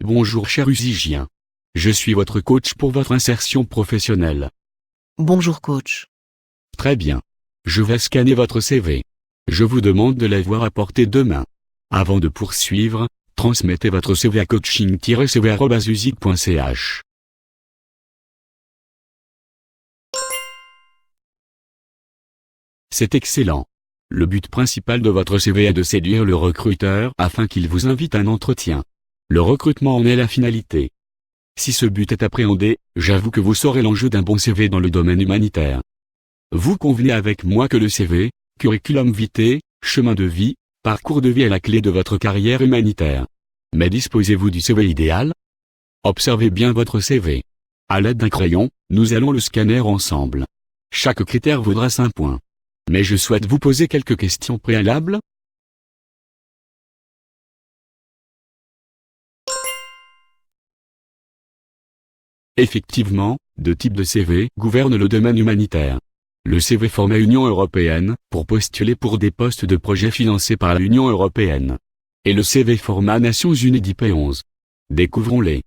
Bonjour cher usagien. Je suis votre coach pour votre insertion professionnelle. Bonjour coach. Très bien. Je vais scanner votre CV. Je vous demande de l'avoir à portée de main. Avant de poursuivre, transmettez votre CV à coaching-cv@usic.ch. C'est excellent. Le but principal de votre CV est de séduire le recruteur afin qu'il vous invite à un entretien. Le recrutement en est la finalité. Si ce but est appréhendé, j'avoue que vous saurez l'enjeu d'un bon CV dans le domaine humanitaire. Vous convenez avec moi que le CV, curriculum vitae, chemin de vie, parcours de vie est la clé de votre carrière humanitaire. Mais disposez-vous du CV idéal? Observez bien votre CV. À l'aide d'un crayon, nous allons le scanner ensemble. Chaque critère vaudra 5 points. Mais je souhaite vous poser quelques questions préalables. Effectivement, deux types de CV gouvernent le domaine humanitaire. Le CV format Union européenne, pour postuler pour des postes de projets financés par l'Union européenne. Et le CV format Nations Unies IP11. Découvrons-les.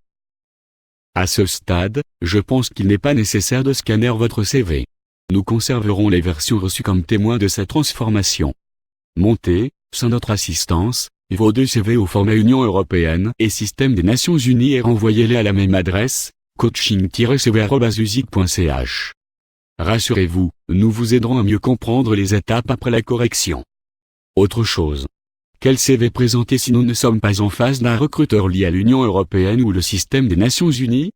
À ce stade, je pense qu'il n'est pas nécessaire de scanner votre CV. Nous conserverons les versions reçues comme témoins de sa transformation. Montez, sans notre assistance, vos deux CV au format Union européenne et Système des Nations Unies et renvoyez-les à la même adresse, coaching-cv@usic.ch. Rassurez-vous, nous vous aiderons à mieux comprendre les étapes après la correction. Autre chose. Quel CV présenter si nous ne sommes pas en face d'un recruteur lié à l'Union européenne ou le système des Nations Unies?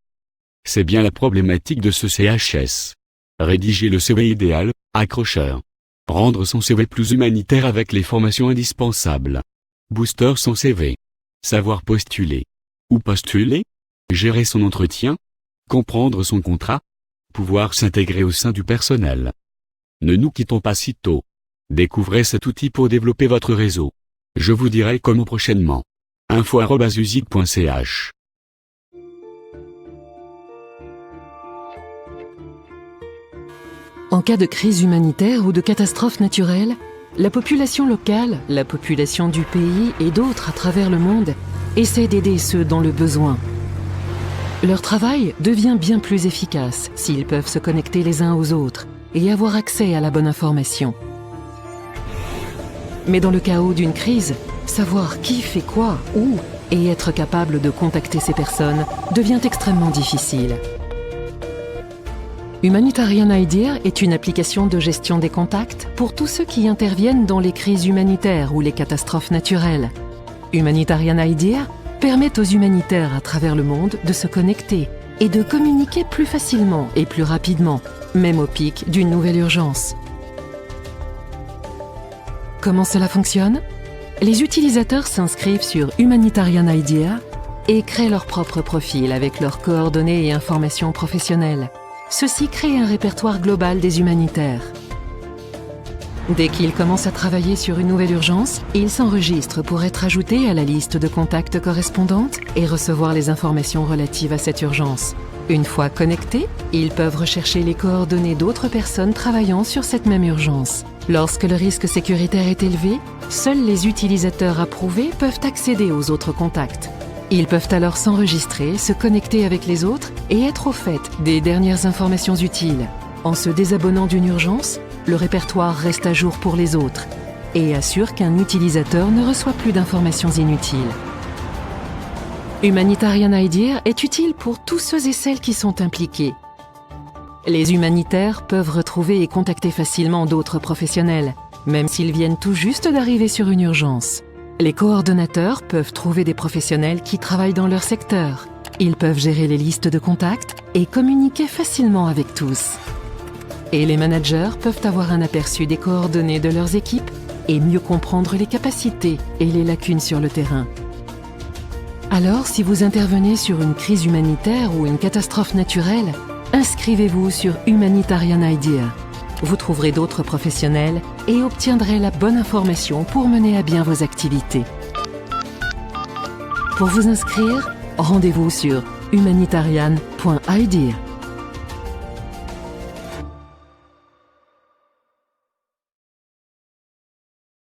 C'est bien la problématique de ce CHS. Rédiger le CV idéal, accrocheur. Rendre son CV plus humanitaire avec les formations indispensables. Booster son CV. Savoir postuler. Où postuler? Gérer son entretien. Comprendre son contrat. Pouvoir s'intégrer au sein du personnel. Ne nous quittons pas si tôt. Découvrez cet outil pour développer votre réseau. Je vous dirai comment prochainement. info@usic.ch. En cas de crise humanitaire ou de catastrophe naturelle, la population locale, la population du pays et d'autres à travers le monde essaient d'aider ceux dans le besoin. Leur travail devient bien plus efficace s'ils peuvent se connecter les uns aux autres et avoir accès à la bonne information. Mais dans le chaos d'une crise, savoir qui fait quoi, où et être capable de contacter ces personnes devient extrêmement difficile. Humanitarian Idea est une application de gestion des contacts pour tous ceux qui interviennent dans les crises humanitaires ou les catastrophes naturelles. Humanitarian Idea permet aux humanitaires à travers le monde de se connecter et de communiquer plus facilement et plus rapidement, même au pic d'une nouvelle urgence. Comment cela fonctionne? Les utilisateurs s'inscrivent sur Humanitarian Idea et créent leur propre profil avec leurs coordonnées et informations professionnelles. Ceci crée un répertoire global des humanitaires. Dès qu'ils commencent à travailler sur une nouvelle urgence, ils s'enregistrent pour être ajoutés à la liste de contacts correspondante et recevoir les informations relatives à cette urgence. Une fois connectés, ils peuvent rechercher les coordonnées d'autres personnes travaillant sur cette même urgence. Lorsque le risque sécuritaire est élevé, seuls les utilisateurs approuvés peuvent accéder aux autres contacts. Ils peuvent alors s'enregistrer, se connecter avec les autres et être au fait des dernières informations utiles. En se désabonnant d'une urgence, le répertoire reste à jour pour les autres et assure qu'un utilisateur ne reçoit plus d'informations inutiles. Humanitarian Idea est utile pour tous ceux et celles qui sont impliqués. Les humanitaires peuvent retrouver et contacter facilement d'autres professionnels, même s'ils viennent tout juste d'arriver sur une urgence. Les coordonnateurs peuvent trouver des professionnels qui travaillent dans leur secteur. Ils peuvent gérer les listes de contacts et communiquer facilement avec tous. Et les managers peuvent avoir un aperçu des coordonnées de leurs équipes et mieux comprendre les capacités et les lacunes sur le terrain. Alors, si vous intervenez sur une crise humanitaire ou une catastrophe naturelle, inscrivez-vous sur Humanitarian Idea. Vous trouverez d'autres professionnels et obtiendrez la bonne information pour mener à bien vos activités. Pour vous inscrire, rendez-vous sur humanitarian.idea.